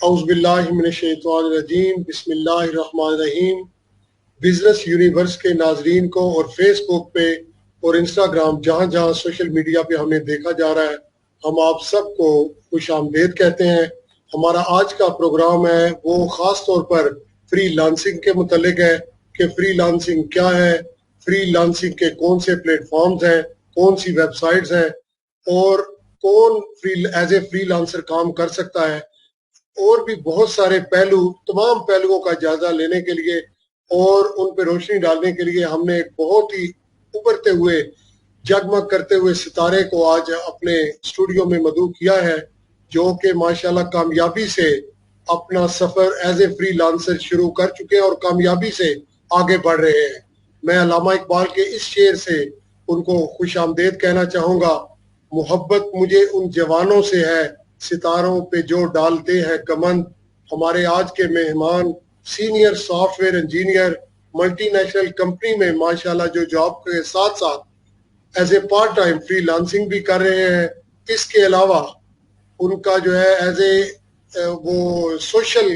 اعوذ باللہ من الشیطان الرجیم، بسم اللہ الرحمن الرحیم۔ بزنس یونیورس کے ناظرین کو اور فیس بک پہ اور انسٹاگرام جہاں جہاں سوشل میڈیا پہ ہمیں دیکھا جا رہا ہے، ہم آپ سب کو خوش آمدید کہتے ہیں۔ ہمارا آج کا پروگرام ہے وہ خاص طور پر فری لانسنگ کے متعلق ہے کہ فری لانسنگ کیا ہے، فری لانسنگ کے کون سے پلیٹ فارمز ہیں، کون سی ویب سائٹس ہیں اور کون ایز اے فری لانسر کام کر سکتا ہے، اور بھی بہت سارے پہلو، تمام پہلوؤں کا جائزہ لینے کے لیے اور ان پہ روشنی ڈالنے کے لیے ہم نے ایک بہت ہی ابھرتے ہوئے، جگمگ کرتے ہوئے ستارے کو آج اپنے اسٹوڈیو میں مدعو کیا ہے، جو کہ ماشاءاللہ کامیابی سے اپنا سفر ایز اے فری لانسر شروع کر چکے ہیں اور کامیابی سے آگے بڑھ رہے ہیں۔ میں علامہ اقبال کے اس شعر سے ان کو خوش آمدید کہنا چاہوں گا۔ محبت مجھے ان جوانوں سے ہے، ستاروں پہ جو ڈالتے ہیں کمند۔ ہمارے آج کے مہمان senior software engineer, multi national company میں ماشاءاللہ جو جاب کے ساتھ ساتھ as a part time free lancing بھی کر رہے ہیں۔ اس کے علاوہ ان کا جو ہے ایز اے وہ سوشل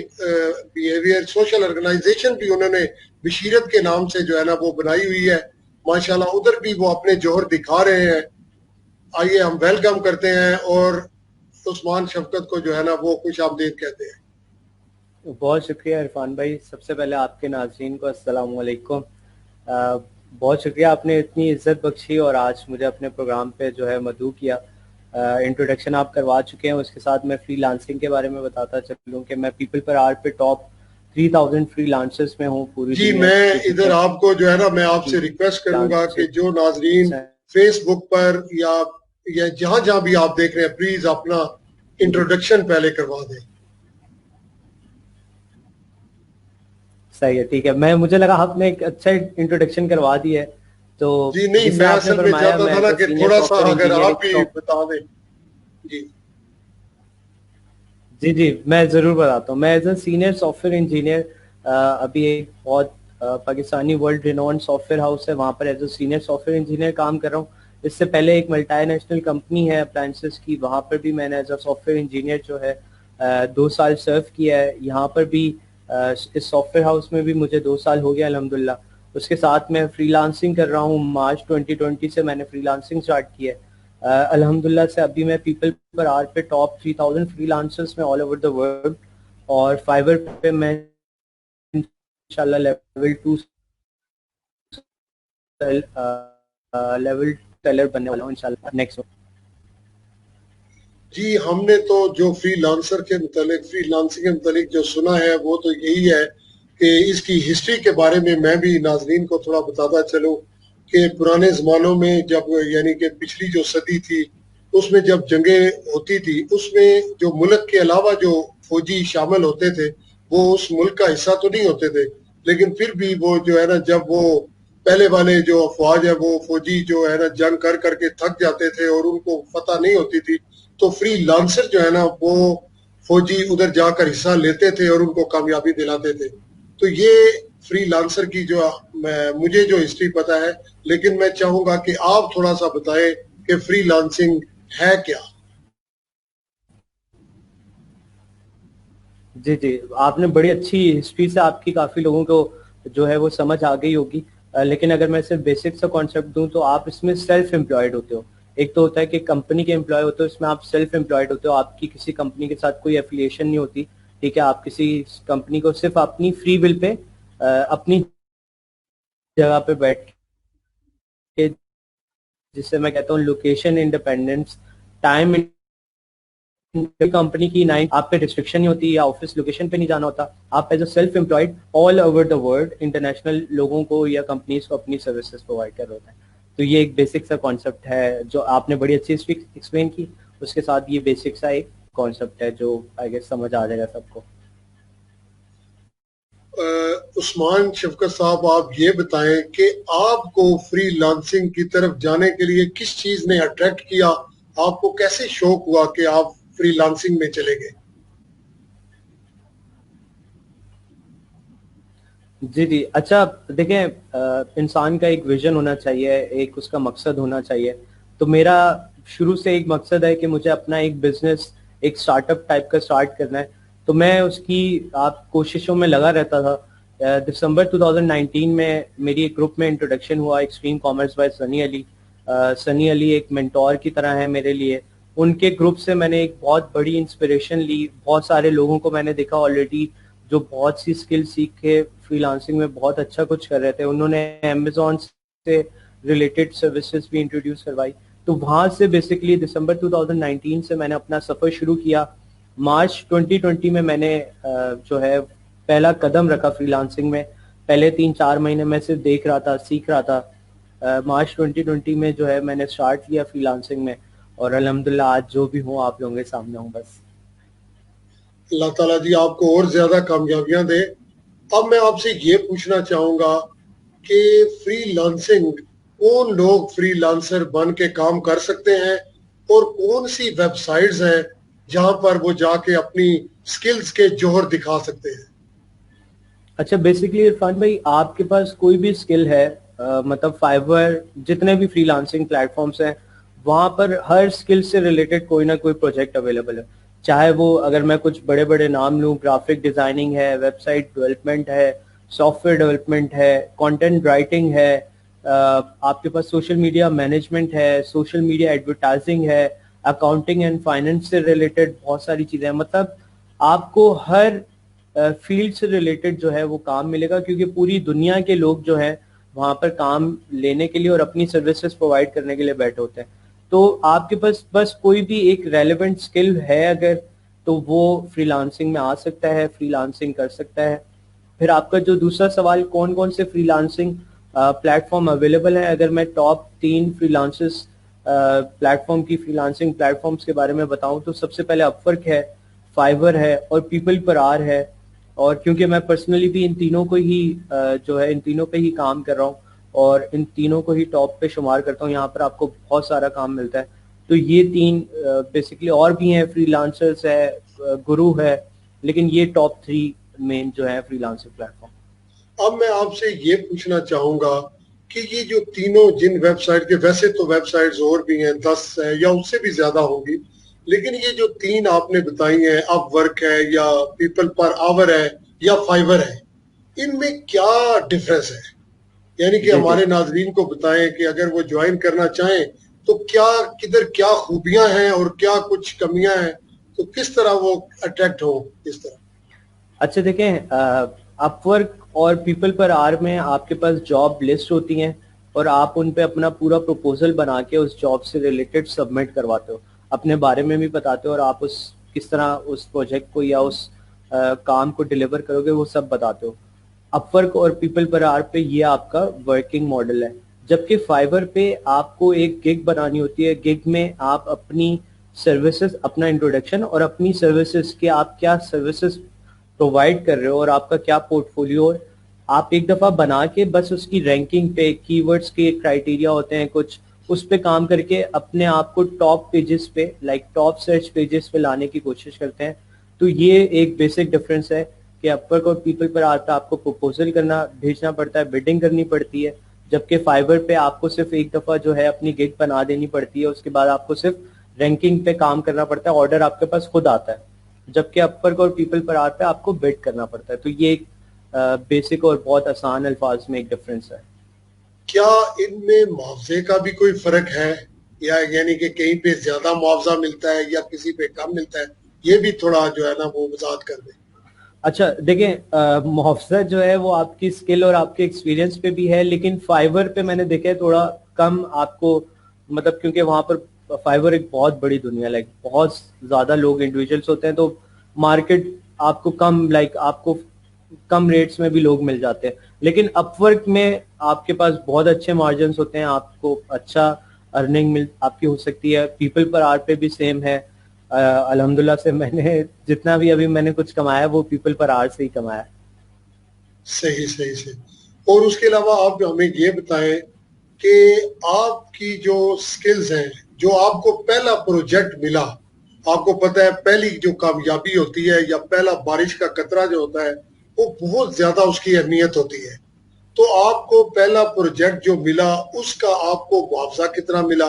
بیہیویئر، سوشل آرگنائزیشن بھی انہوں نے بشیرت کے نام سے جو ہے نا وہ بنائی ہوئی ہے ماشاءاللہ، ادھر بھی وہ اپنے جوہر دکھا رہے ہیں۔ آئیے ہم ویلکم کرتے ہیں اور عثمان شفقت کو جو ہے نا وہ خوش آمدید کہتے ہیں۔ بہت شکریہ عرفان بھائی، سب سے پہلے آپ کے ناظرین کو السلام علیکم۔ بہت شکریہ، آپ نے اتنی عزت بخشی اور آج مجھے اپنے پروگرام پہ جو ہے مدعو کیا۔ انٹروڈکشن آپ کروا چکے ہیں، اس کے ساتھ میں فری لانسنگ کے بارے میں بتاتا چلوں کہ میں پیپل پر آر پہ ٹاپ 3000 فری لانسرز میں ہوں پوری جی میں ادھر آپ کو جو ہے نا میں آپ سے ریکویسٹ کروں گا کہ جو ناظرین فیس بک پر یا جہاں جہاں بھی آپ دیکھ رہے ہیں پلیز اپنا انٹروڈکشن پہلے کروا دیں۔ صحیح ہے، ٹھیک ہے۔ مجھے لگا آپ نے ایک اچھا انٹروڈکشن کروا دی ہے تو جی نہیں، میں اصل میں چاہتا تھا نا کہ تھوڑا سا اگر آپ بھی بتا دیں۔ جی میں ضرور بتاتا ہوں۔ میں as a senior software engineer ابھی ایک بہت Pakistani world renowned software house ہے، وہاں پر as a senior software engineer کام کر رہا ہوں۔ اس سے پہلے ایک ملٹی نیشنل کمپنی ہے اپلائنسز کی، وہاں پر بھی میں نے as a software engineer جو ہے 2 سال سرو کیا ہے۔ یہاں پر بھی اس سافٹ ویئر ہاؤس میں بھی مجھے 2 سال ہو گیا الحمدللہ۔ اس کے ساتھ میں فری لانسنگ کر رہا ہوں، مارچ 2020 سے میں نے فری لانسنگ اسٹارٹ کی ہے الحمدللہ سے۔ ابھی میں پیپل پر آر پہ ٹاپ 3000 فری لانسرز میں آل اوور دا ورلڈ، اور فائبر پہ میں انشاءاللہ لیول 2 لیول ٹیلر بننے والا ہوں انشاءاللہ نیکسٹ۔ جی ہم نے تو جو فری لانسر کے متعلق، فری لانسنگ کے متعلق جو سنا ہے وہ تو یہی ہے کہ اس کی ہسٹری کے بارے میں بھی ناظرین کو تھوڑا بتاتا چلوں کہ پرانے زمانوں میں جب یعنی کہ پچھلی جو صدی تھی اس میں جب جنگیں ہوتی تھی، اس میں جو ملک کے علاوہ جو فوجی شامل ہوتے تھے وہ اس ملک کا حصہ تو نہیں ہوتے تھے، لیکن پھر بھی وہ جو ہے نا جب وہ پہلے والے جو افواج ہے وہ فوجی جو ہے نا جنگ کر کے تھک جاتے تھے اور ان کو فتح نہیں ہوتی تھی، تو فری لانسر جو ہے نا وہ فوجی ادھر جا کر حصہ لیتے تھے اور ان کو کامیابی دلاتے تھے۔ تو یہ فری لانسر کی جو مجھے جو ہسٹری پتہ ہے، لیکن میں چاہوں گا کہ آپ تھوڑا سا بتائیں کہ فری لانسنگ ہے کیا؟ جی آپ نے بڑی اچھی ہسٹری سے آپ کی کافی لوگوں کو جو ہے وہ سمجھ آ گئی ہوگی، لیکن اگر میں صرف بیسک سا کانسیپٹ دوں تو آپ اس میں سیلف امپلائڈ ہوتے ہو۔ ایک تو ہوتا ہے کہ کمپنی کے امپلائی ہوتے ہو، اس میں آپ سیلف امپلائڈ ہوتے ہو، آپ کی کسی کمپنی کے ساتھ کوئی ایفیلیشن نہیں ہوتی، ٹھیک ہے۔ آپ کسی کمپنی کو صرف اپنی فری ول پہ اپنی جگہ پہ بیٹھ کے، جس سے میں کہتا ہوں لوکیشن انڈیپینڈنس، ٹائم کمپنی کی 9 آپ پہ ریسٹرکشن نہیں ہوتی یا آفس لوکیشن پہ نہیں جانا ہوتا، آپ as a self employed all over the world international لوگوں کو یا کمپنیز کو اپنی سروسز پرووائڈ کر رہے ہوتے ہیں۔ تو یہ ایک بیسک سا کانسیپٹ ہے جو آپ نے بڑی اچھی ایکسپلین کی، اس کے ساتھ یہ بیسک سا ایک کانسیپٹ ہے جو آئی گیس سمجھ آ جائے گا سب کو۔ عثمان شفقت صاحب آپ یہ بتائیں کہ آپ کو فری لانسنگ کی طرف جانے کے لیے کس چیز نے اٹریکٹ کیا، آپ کو کیسے شوق ہوا کہ آپ فری لانسنگ میں چلے گئے؟ جی اچھا دیکھیں، انسان کا ایک ویژن ہونا چاہیے، ایک اس کا مقصد ہونا چاہیے۔ تو میرا شروع سے ایک مقصد ہے کہ مجھے اپنا ایک بزنس، ایک سٹارٹ اپ ٹائپ کا سٹارٹ کرنا ہے۔ تو میں اس کی آپ کوششوں میں لگا رہتا تھا. دسمبر 2019 میں میری ایک گروپ میں انٹروڈکشن ہوا ایکسٹریم کامرس بائی سنی علی. سنی علی ایک مینٹور کی طرح ہے میرے لیے. ان کے گروپ سے میں نے ایک بہت بڑی انسپریشن لی. بہت سارے لوگوں کو میں نے دیکھا آلریڈی جو بہت سی اسکل سیکھ کے فری لانسنگ میں بہت اچھا کچھ کر رہے تھے. انہوں نے امیزون سے ریلیٹڈ سروسز بھی انٹروڈیوس کروائی. تو وہاں سے بیسکلی دسمبر 2019 سے میں نے اپنا سفر شروع کیا. مارچ 2020 میں نے جو ہے پہلا قدم رکھا فری لانسنگ میں. پہلے 3-4 مہینے میں صرف دیکھ رہا تھا, سیکھ رہا تھا. مارچ 2020 میں جو ہے میں نے سٹارٹ کیا فری لانسنگ میں, اور الحمدللہ آج جو بھی ہوں آپ لوگوں کے سامنے ہوں. بس اللہ تعالیٰ جی آپ کو اور زیادہ کامیابیاں دے. اب میں آپ سے یہ پوچھنا چاہوں گا کہ فری لانسنگ کون لوگ فری لانسر بن کے کام کر سکتے ہیں, اور کون سی ویب سائٹس ہیں جہاں پر وہ جا کے اپنی سکلز کے جوہر دکھا سکتے ہیں؟ اچھا, بیسکلی عرفان بھائی آپ کے پاس کوئی بھی اسکل ہے, مطلب فائیور جتنے بھی فری لانسنگ پلیٹ فارمس ہیں وہاں پر ہر اسکل سے ریلیٹڈ کوئی نہ کوئی پروجیکٹ اویلیبل ہے. چاہے وہ اگر میں کچھ بڑے بڑے نام لوں, گرافک ڈیزائننگ ہے, ویب سائٹ ڈیولپمنٹ ہے, سافٹ ویئر ڈیولپمنٹ ہے, کانٹینٹ رائٹنگ ہے, آپ کے پاس سوشل میڈیا مینجمنٹ ہے, سوشل میڈیا ایڈورٹائزنگ ہے, اکاؤنٹنگ اینڈ فائنینس سے ریلیٹڈ بہت ساری چیزیں ہیں. مطلب آپ کو ہر فیلڈ سے ریلیٹڈ جو ہے وہ کام ملے گا, کیونکہ پوری دنیا کے لوگ جو ہیں وہاں پر کام لینے کے لیے اور اپنی سروسز پرووائڈ کرنے کے لیے بیٹھے ہوتے ہیں. تو آپ کے پاس بس کوئی بھی ایک ریلیونٹ اسکل ہے اگر, تو وہ فری لانسنگ میں آ سکتا ہے, فری لانسنگ کر سکتا ہے. پھر آپ کا جو دوسرا سوال کون کون سے free lancing plate form available ہیں, اگر میں top 3 free launches plate form کی فری لانسنگ پلیٹ فارمس کے بارے میں بتاؤں تو سب سے پہلے اپورک ہے, فائیور ہے اور پیپل پر آر ہے. اور کیونکہ میں پرسنلی بھی ان تینوں کو ہی جو ہے ان تینوں پہ ہی کام کر رہا ہوں اور ان تینوں کو ہی ٹاپ پہ شمار کرتا ہوں, یہاں پر آپ کو بہت سارا کام ملتا ہے. تو یہ 3 بیسکلی اور بھی ہیں, فری لانسرز ہے, گرو ہے, لیکن یہ ٹاپ 3 مین جو ہے فری لانسنگ پلیٹ فارم. اب میں آپ سے یہ پوچھنا چاہوں گا کہ یہ جو تینوں جن ویب سائٹ کے, ویسے تو ویب سائٹس اور بھی ہیں 10 ہیں یا اس سے بھی زیادہ ہوگی, لیکن یہ جو 3 آپ نے بتائی ہیں, اپ ورک ہے یا پیپل پر آور ہے یا فائیور ہے, ان میں کیا ڈفرنس ہے؟ یعنی کہ جی جی ہمارے ناظرین کو بتائیں کہ اگر وہ جوائن کرنا چاہیں تو کیا کدھر کیا خوبیاں ہیں اور کیا کچھ کمیاں ہیں, تو کس طرح وہ اٹریکٹ ہو اس طرح. اچھا دیکھیں, اپ ورک اور پیپل پر آر میں آپ کے پاس جاب لسٹ ہوتی ہیں اور آپ ان پہ اپنا پورا پروپوزل بنا کے اس جاب سے ریلیٹڈ سبمٹ کرواتے ہو, اپنے بارے میں بھی بتاتے ہو, اور آپ اس کس طرح اس پروجیکٹ کو یا اس کام کو ڈلیور کرو گے وہ سب بتاتے ہو. اپ ورک اور پیپل پر آر پہ یہ آپ کا ورکنگ ماڈل ہے, جبکہ فائیور پہ آپ کو ایک گگ بنانی ہوتی ہے. گگ میں آپ اپنی سروسز, اپنا انٹروڈکشن اور اپنی سروسز کہ آپ کیا سروسز پرووائڈ کر رہے ہو اور آپ کا کیا پورٹ فولیو, آپ ایک دفعہ بنا کے بس اس کی رینکنگ پہ, کی ورڈز کے کرائٹیریا ہوتے ہیں کچھ, اس پہ کام کر کے اپنے آپ کو ٹاپ پیجز پہ, لائک ٹاپ سرچ پیجز پہ لانے کی کوشش کرتے ہیں. تو یہ ایک بیسک ڈفرنس ہے کہ اپورک اور پیپل پر آتا آپ کو پروپوزل کرنا بھیجنا پڑتا ہے, بڈنگ کرنی پڑتی ہے, جبکہ فائیور پہ آپ کو صرف ایک دفعہ جو ہے اپنی گگ بنا دینی پڑتی ہے, اس کے بعد آپ کو صرف رینکنگ پہ کام کرنا پڑتا ہے, آرڈر آپ کے پاس خود آتا ہے. جبکہ اپورک اور پیپل پر آتا ہے آپ کو بڈ کرنا پڑتا ہے. تو یہ ایک بیسک اور بہت آسان الفاظ میں ایک ڈفرنس ہے. کیا ان میں معاوضے کا بھی کوئی فرق ہے, یا یعنی کہ کہیں پہ زیادہ معاوضہ ملتا ہے یا کسی پہ کم ملتا ہے؟ یہ بھی تھوڑا جو ہے نا وہ وضاحت کر دیں. اچھا دیکھیں, محافظت جو ہے وہ آپ کی اسکل اور آپ کے ایکسپیرینس پہ بھی ہے, لیکن فائیور پہ میں نے دیکھا ہے تھوڑا کم آپ کو, مطلب کیونکہ وہاں پر فائیور ایک بہت بڑی دنیا, لائک بہت زیادہ لوگ انڈیویجولس ہوتے ہیں, تو مارکیٹ آپ کو کم, لائک آپ کو کم ریٹس میں بھی لوگ مل جاتے ہیں. لیکن اپ ورک میں آپ کے پاس بہت اچھے مارجنس ہوتے ہیں, آپ کو اچھا ارننگ آپ کی ہو سکتی ہے. پیپل پر آر پہ بھی سیم ہے, الحمدللہ سے میں نے جتنا بھی ابھی میں نے کچھ کمایا وہ پیپل پر آر سے ہی کمایا. صحیح صحیح صحیح. اور اس کے علاوہ آپ ہمیں یہ بتائیں کہ آپ کی جو سکلز ہیں, جو آپ کو پہلا پروجیکٹ ملا, آپ کو پتہ ہے پہلی جو کامیابی ہوتی ہے یا پہلا بارش کا قطرہ جو ہوتا ہے وہ بہت زیادہ اس کی اہمیت ہوتی ہے. تو آپ کو پہلا پروجیکٹ جو ملا اس کا آپ کو معاوضہ کتنا ملا,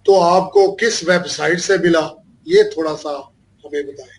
تو آپ کو کس ویب سائٹ سے ملا, یہ تھوڑا سا ہمیں بتائیں.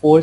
4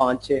5-6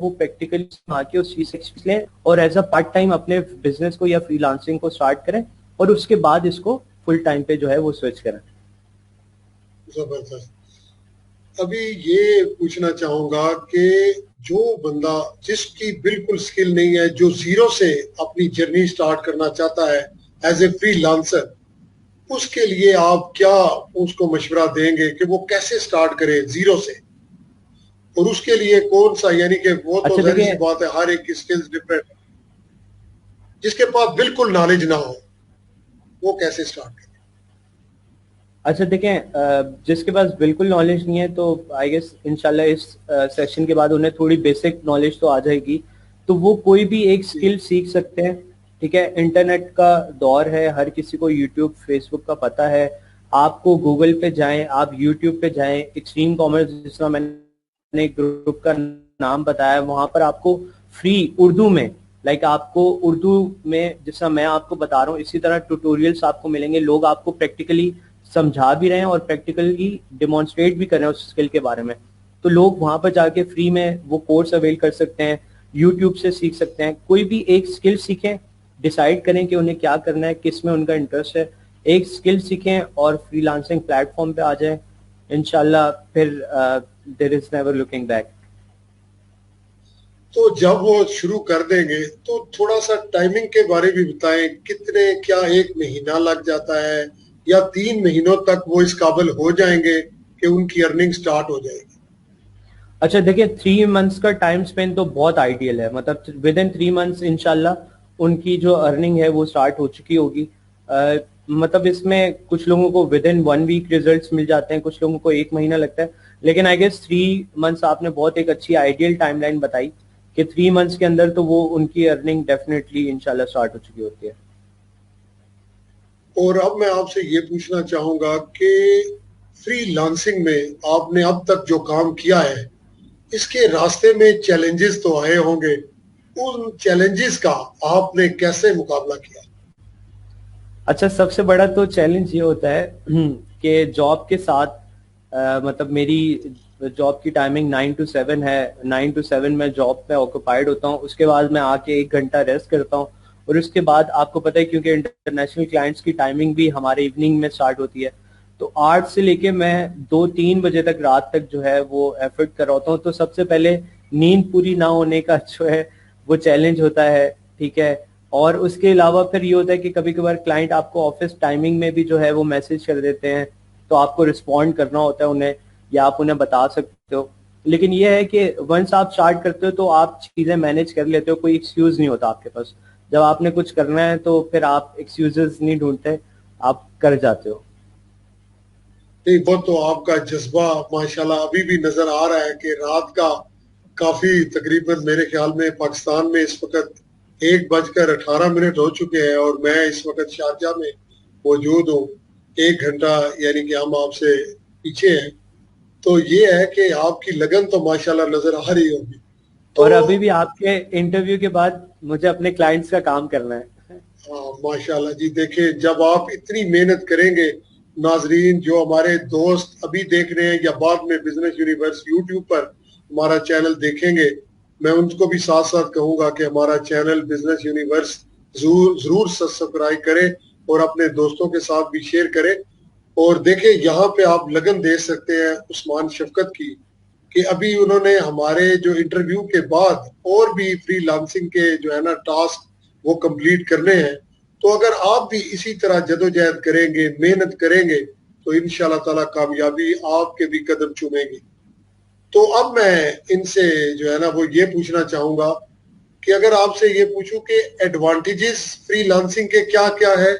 وہ پریکٹیکلی آ کے اس چیز سے ایکسپیرینس لیں اور ایز اے پارٹ ٹائم اپنے بزنس کو یا فری لانسنگ کو اسٹارٹ کریں اور اس کے بعد اس کو فل ٹائم پہ جو ہے وہ سوئچ کریں. زبردست. ابھی یہ پوچھنا چاہوں گا کہ جو بندہ جس کی بالکل سکل نہیں ہے, جو زیرو سے اپنی جرنی سٹارٹ کرنا چاہتا ہے ایز اے فری لانسر, اس کے لیے آپ کیا اس کو مشورہ دیں گے کہ وہ کیسے سٹارٹ کرے زیرو سے, اور اس کے لیے کون سا, یعنی کہ وہ تو ظاہر سی بات ہے ہر ایک کی سکلز ڈفرینٹ, جس کے پاس بالکل نالج نہ ہو وہ کیسے سٹارٹ کرے؟ اچھا دیکھیں, جس کے پاس بالکل نالج نہیں ہے تو آئی گیس انشاءاللہ اس سیشن کے بعد انہیں تھوڑی بیسک نالج تو آ جائے گی, تو وہ کوئی بھی ایک سکل سیکھ سکتے ہیں. ٹھیک ہے, انٹرنیٹ کا دور ہے, ہر کسی کو یوٹیوب فیس بک کا پتہ ہے. آپ کو گوگل پہ جائیں, آپ یوٹیوب پہ جائیں, ایکسٹریم کامرس جس طرح میں نے گروپ کا نام بتایا, وہاں پر آپ کو فری اردو میں, لائک آپ کو اردو میں جس طرح میں آپ کو بتا رہا ہوں اسی طرح ٹیوٹوریلس آپ کو ملیں گے. لوگ آپ کو پریکٹیکلی سمجھا بھی رہے ہیں اور پریکٹیکلی ڈیمانسٹریٹ بھی کر رہے ہیں اس اسکل کے بارے میں. تو لوگ وہاں پر جا کے فری میں وہ کورس اویل کر سکتے ہیں, یوٹیوب سے سیکھ سکتے ہیں. کوئی بھی ایک اسکل سیکھیں, ڈیسائیڈ کریں کہ انہیں کیا کرنا ہے, کس میں ان کا انٹرسٹ ہے, ایک اسکل سیکھیں اور فری لانسنگ پلیٹ فارم پہ آ جائیں. انشاءاللہ پھر دیر از نیور لکنگ بیک. تو جب وہ شروع کر دیں گے تو تھوڑا سا ٹائمنگ کے بارے بھی بتائیں, کتنے, کیا 1 مہینہ لگ جاتا ہے یا 3 مہینوں تک وہ اس قابل ہو جائیں گے کہ ان کی ارننگ سٹارٹ ہو جائے گی؟ اچھا دیکھیں, 3 months کا ٹائم سپین تو بہت آئیڈیل ہے, مطلب ود ان 3 months انشاءاللہ ان کی جو ارننگ ہے وہ سٹارٹ ہو چکی ہوگی. مطلب اس میں کچھ لوگوں کو ود ان 1 week ریزلٹس مل جاتے ہیں, کچھ لوگوں کو 1 مہینہ لگتا ہے, لیکن آئی گیس 3 months آپ نے بہت ایک اچھی آئیڈیل ٹائم لائن بتائی کہ 3 months کے اندر تو وہ ان کی ارننگ ڈیفینیٹلی انشاءاللہ سٹارٹ ہو چکی ہوتی ہے. اور اب میں آپ سے یہ پوچھنا چاہوں گا کہ فری لانسنگ میں آپ نے اب تک جو کام کیا ہے اس کے راستے میں چیلنجز تو آئے ہوں گے, ان چیلنجز کا آپ نے کیسے مقابلہ کیا؟ اچھا, سب سے بڑا تو چیلنج یہ ہوتا ہے کہ جاب کے ساتھ مطلب میری جاب کی ٹائمنگ 9 to 7 ہے. 9 to 7 میں جاب پہ آکوپائڈ ہوتا ہوں, اس کے بعد میں آ کے 1 گھنٹہ ریسٹ کرتا ہوں, اور اس کے بعد آپ کو پتہ ہے کیونکہ انٹرنیشنل کلائنٹس کی ٹائمنگ بھی ہمارے ایوننگ میں سٹارٹ ہوتی ہے, تو 8 سے لے کے میں 2-3 بجے تک رات تک جو ہے وہ ایفرٹ کر رہا ہوتا ہوں. تو سب سے پہلے نیند پوری نہ ہونے کا جو ہے وہ چیلنج ہوتا ہے. ٹھیک ہے, اور اس کے علاوہ پھر یہ ہوتا ہے کہ کبھی کبھار کلائنٹ آپ کو آفس ٹائمنگ میں بھی جو ہے وہ میسج کر دیتے ہیں, تو آپ کو رسپونڈ کرنا ہوتا ہے انہیں, یا آپ انہیں بتا سکتے ہو. لیکن یہ ہے کہ ونس آپ اسٹارٹ کرتے ہو تو آپ چیزیں مینج کر لیتے ہو, کوئی ایکسکیوز نہیں ہوتا آپ کے پاس. جب آپ نے کچھ کرنا ہے تو پھر آپ ایکسکیوزز نہیں ڈھونڈتے, آپ کر جاتے ہو. نہیں, وہ تو آپ کا جذبہ ماشاءاللہ ابھی بھی نظر آ رہا ہے کہ رات کا کافی, تقریباً میرے خیال میں پاکستان میں اس وقت 1:18 ہو چکے ہیں اور میں اس وقت شارجہ میں موجود ہوں. 1 گھنٹہ یعنی کہ ہم آپ سے پیچھے ہیں. تو یہ ہے کہ آپ کی لگن تو ماشاءاللہ نظر آ رہی ہوگی. اور ابھی بھی آپ کے انٹرویو کے بعد مجھے اپنے کلائنٹس کا کام کرنا ہے. ہاں ماشاءاللہ جی, دیکھیں جب آپ اتنی محنت کریں گے, ناظرین جو ہمارے دوست ابھی دیکھ رہے ہیں یا بعد میں بزنس یونیورس یوٹیوب پر ہمارا چینل دیکھیں گے, میں ان کو بھی ساتھ ساتھ کہوں گا کہ ہمارا چینل بزنس یونیورس ضرور سبسکرائب کریں اور اپنے دوستوں کے ساتھ بھی شیئر کریں. اور دیکھیں یہاں پہ آپ لگن دے سکتے ہیں عثمان شفقت کی, کہ ابھی انہوں نے ہمارے جو انٹرویو کے بعد اور بھی فری لانسنگ کے جو ہے نا ٹاسک وہ کمپلیٹ کرنے ہیں. تو اگر آپ بھی اسی طرح جدوجہد کریں گے, محنت کریں گے, تو انشاءاللہ تعالی کامیابی آپ کے بھی قدم چومیں گی. تو اب میں ان سے جو ہے نا وہ یہ پوچھنا چاہوں گا کہ اگر آپ سے یہ پوچھوں کہ ایڈوانٹیجز فری لانسنگ کے کیا کیا ہے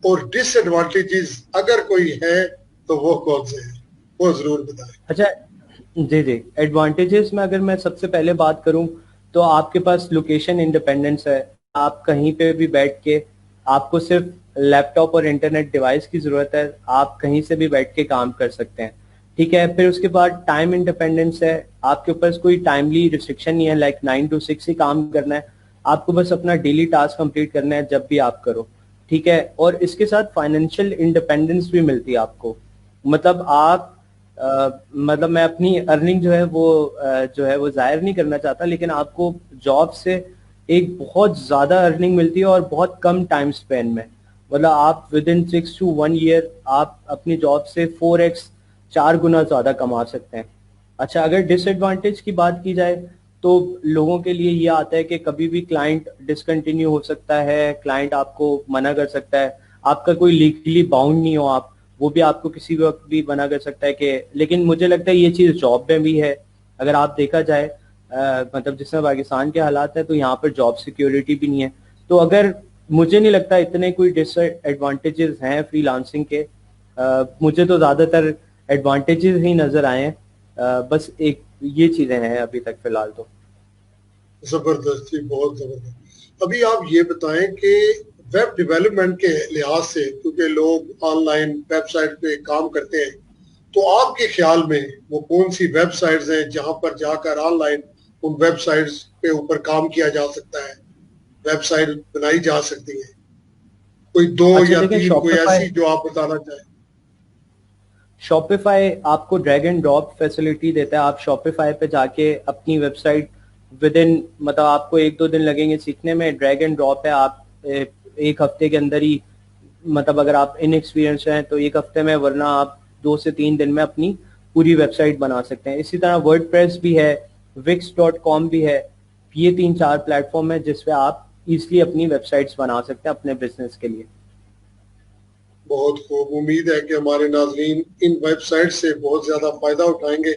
اور ڈس ایڈوانٹیجز اگر کوئی ہے تو وہ کون سے ہیں, وہ ضرور بتائیں. اچھا جی, ایڈوانٹیجز میں اگر میں سب سے پہلے بات کروں تو آپ کے پاس لوکیشن انڈیپینڈنس ہے. آپ کہیں پہ بھی بیٹھ کے, آپ کو صرف لیپ ٹاپ اور انٹرنیٹ ڈیوائس کی ضرورت ہے, آپ کہیں سے بھی بیٹھ کے کام کر سکتے ہیں. ٹھیک ہے, پھر اس کے بعد ٹائم انڈیپینڈنس ہے, آپ کے اوپر کوئی ٹائملی ریسٹرکشن نہیں ہے, لائک 9 to 6 ہی کام کرنا ہے, آپ کو بس اپنا ڈیلی ٹاسک کمپلیٹ کرنا ہے جب بھی آپ کرو. ٹھیک ہے, اور اس کے ساتھ فائنینشیل انڈیپینڈنس بھی ملتی ہے آپ کو. مطلب آپ مطلب میں اپنی ارننگ جو ہے وہ ظاہر نہیں کرنا چاہتا، لیکن آپ کو جاب سے ایک بہت زیادہ ارننگ ملتی ہے اور بہت کم ٹائم اسپین میں. مطلب آپ ود ان 6 to 1 year آپ اپنی جاب سے 4x 4 گنا زیادہ کما سکتے ہیں. اچھا، اگر ڈس ایڈوانٹیج کی بات کی جائے تو لوگوں کے لیے یہ آتا ہے کہ کبھی بھی کلائنٹ ڈسکنٹینیو ہو سکتا ہے، کلائنٹ آپ کو منع کر سکتا ہے، آپ کا کوئی لیگلی باؤنڈ نہیں ہو آپ، وہ بھی آپ کو کسی بھی وقت بھی منع کر سکتا ہے کہ. لیکن مجھے لگتا ہے یہ چیز جاب میں بھی ہے. اگر آپ دیکھا جائے مطلب جس میں پاکستان کے حالات ہیں تو یہاں پر جاب سیکیورٹی بھی نہیں ہے. تو اگر مجھے نہیں لگتا اتنے کوئی ڈس ایڈوانٹیجز ہیں فری لانسنگ کے. مجھے تو زیادہ تر ایڈوانٹیجز ہی نظر آئے ہیں. بس ایک یہ چیزیں ہیں ابھی تک فی الحال تو. زبردست جی، بہت زبردست. ابھی آپ یہ بتائیں کہ ویب ڈیولپمنٹ کے لحاظ سے، کیونکہ لوگ آن لائن ویب سائٹ پہ کام کرتے ہیں، تو آپ کے خیال میں وہ کون سی ویب سائٹس ہیں جہاں پر جا کر on line in web sites پہ اوپر کام کیا جا سکتا ہے، ویب سائٹ بنائی جا سکتی ہے؟ کوئی دو اچھا یا دیکھیں، تین کوئی ایسی جو آپ بتانا چاہیں. شاپیفائی آپ کو ڈریگ اینڈ ڈراپ فیسلٹی دیتا ہے. آپ شاپیفائی پہ جا کے اپنی ویب سائٹ ود ان مطلب آپ کو 1-2 دن لگیں گے سیکھنے میں. ڈریگ اینڈ ڈراپ ہے، آپ ایک ہفتے کے اندر ہی، مطلب اگر آپ ان ایکسپیرینس ہیں تو ایک ہفتے میں، ورنہ آپ 2 سے 3 دن میں اپنی پوری ویب سائٹ بنا سکتے ہیں. اسی طرح ورڈ پریس بھی ہے، wix.com بھی ہے. یہ 3-4 پلیٹ فارم ہے جس پہ آپ ایزلی اپنی ویب سائٹس بنا سکتے ہیں اپنے بزنس کے لیے. بہت خوب. امید ہے کہ ہمارے ناظرین ان ویب سائٹ سے بہت زیادہ فائدہ اٹھائیں گے.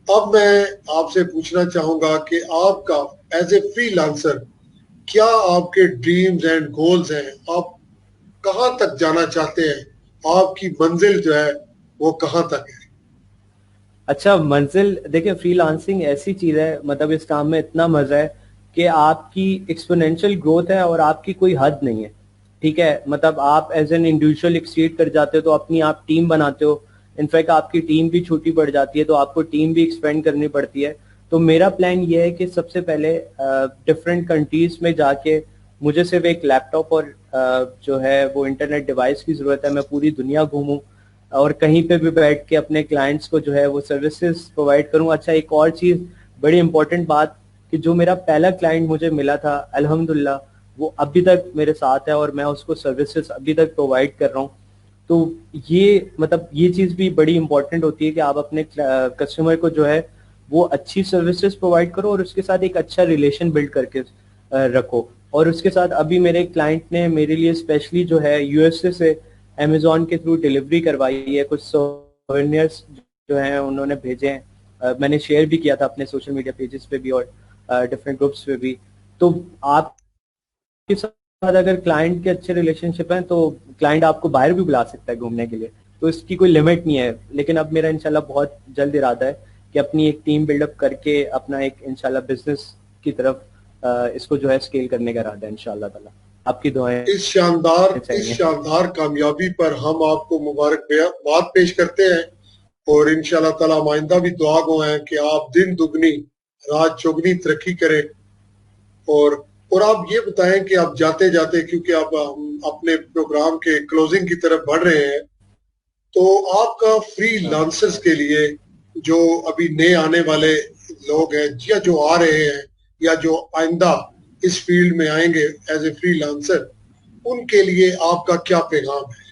اب میں آپ سے پوچھنا چاہوں گا کہ آپ کا ایز اے فری لانسر کیا آپ کے ڈریمز اینڈ گولز ہیں؟ آپ کہاں تک جانا چاہتے ہیں؟ آپ کی منزل جو ہے وہ کہاں تک ہے؟ اچھا، منزل دیکھیں، فری لانسنگ ایسی چیز ہے، مطلب اس کام میں اتنا مزہ ہے کہ آپ کی ایکسپونینشیل گروتھ ہے اور آپ کی کوئی حد نہیں ہے. ٹھیک ہے، مطلب آپ ایز این انڈیویجول ایکسیڈ کر جاتے ہو تو اپنی آپ ٹیم بناتے ہو. انفیکٹ آپ کی ٹیم بھی چھوٹی پڑ جاتی ہے تو آپ کو ٹیم بھی ایکسپینڈ کرنی پڑتی ہے. تو میرا پلان یہ ہے کہ سب سے پہلے ڈفرینٹ کنٹریز میں جا کے مجھے صرف ایک لیپ ٹاپ اور جو ہے وہ انٹرنیٹ ڈیوائس کی ضرورت ہے. میں پوری دنیا گھوموں اور کہیں پہ بھی بیٹھ کے اپنے کلائنٹس کو جو ہے وہ سروسز پرووائڈ کروں. اچھا، ایک اور چیز بڑی امپورٹنٹ بات کہ جو میرا پہلا کلائنٹ مجھے ملا تھا الحمدللہ وہ ابھی تک میرے ساتھ ہے اور میں اس کو سروسز ابھی تک پرووائڈ کر رہا ہوں. تو یہ مطلب یہ چیز بھی بڑی امپورٹنٹ ہوتی ہے کہ آپ اپنے کسٹمر کو جو ہے وہ اچھی سروسز پرووائڈ کرو اور اس کے ساتھ ایک اچھا ریلیشن بلڈ کر کے رکھو. اور اس کے ساتھ ابھی میرے کلائنٹ نے میرے لیے اسپیشلی جو ہے یو ایس اے سے امیزون کے تھرو ڈلیوری کروائی ہے. کچھ سوینئرس جو ہیں انہوں نے بھیجے ہیں. میں نے شیئر بھی کیا تھا اپنے سوشل میڈیا پیجز پہ بھی اور ڈفرینٹ گروپس پہ بھی. تو آپ کے ساتھ اگر کلائنٹ کے اچھے ریلیشن شپ ہیں تو کلائنٹ آپ کو باہر بھی بلا سکتا ہے گھومنے کے لیے. تو اس کی کوئی لمٹ نہیں ہے. لیکن اب میرا انشاءاللہ بہت جلد ارادہ ہے کہ اپنی ایک ٹیم بلڈ اپ کر کے اپنا ایک انشاءاللہ بزنس کی طرف اس کو جو ہے اسکیل کرنے کا ارادہ ہے انشاءاللہ تعالی. آپ کی دعائیں اس چاہیے. شاندار کامیابی پر ہم آپ کو مبارکباد پیش کرتے ہیں، اور انشاءاللہ تعالی آئندہ بھی دعا گو ہیں کہ آپ دن دگنی رات چوگنی ترقی کریں. اور آپ یہ بتائیں کہ آپ جاتے جاتے، کیونکہ آپ اپنے پروگرام کے کلوزنگ کی طرف بڑھ رہے ہیں، تو آپ کا فری لانسرز کے لیے جو ابھی نئے آنے والے لوگ ہیں یا جو آ رہے ہیں یا جو آئندہ اس فیلڈ میں آئیں گے ایز اے فری لانسر، ان کے لیے آپ کا کیا پیغام ہے؟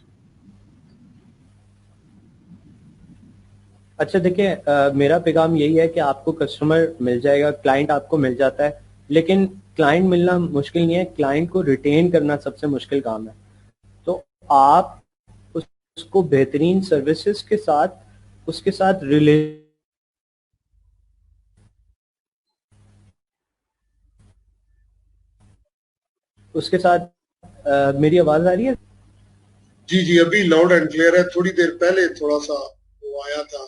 اچھا دیکھیں، میرا پیغام یہی ہے کہ آپ کو کسٹمر مل جائے گا، کلائنٹ آپ کو مل جاتا ہے، لیکن کلائنٹ ملنا مشکل نہیں ہے، کلائنٹ کو ریٹین کرنا سب سے مشکل کام ہے. تو آپ اس کو بہترین سروسز کے ساتھ اس کے ساتھ میری آواز آ رہی ہے؟ جی جی، ابھی لاؤڈ اینڈ کلیئر ہے. تھوڑی دیر پہلے تھوڑا سا وہ آیا تھا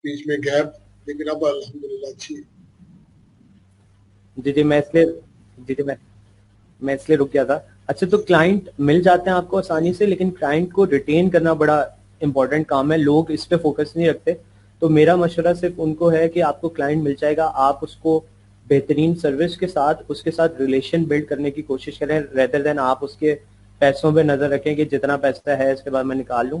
بیچ میں گیپ، لیکن اب الحمدللہ اچھی ہے. جی میں اس لیے رک گیا تھا. اچھا، تو کلائنٹ مل جاتے ہیں آپ کو آسانی سے، لیکن کلائنٹ کو ریٹین کرنا بڑا امپورٹنٹ کام ہے. لوگ اس پہ فوکس نہیں رکھتے. تو میرا مشورہ صرف ان کو ہے کہ آپ کو کلائنٹ مل جائے گا، آپ اس کو بہترین سروس کے ساتھ اس کے ساتھ ریلیشن بلڈ کرنے کی کوشش کریں ریدر دین آپ اس کے پیسوں پہ نظر رکھیں کہ جتنا پیسہ ہے اس کے بعد میں نکال لوں.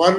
1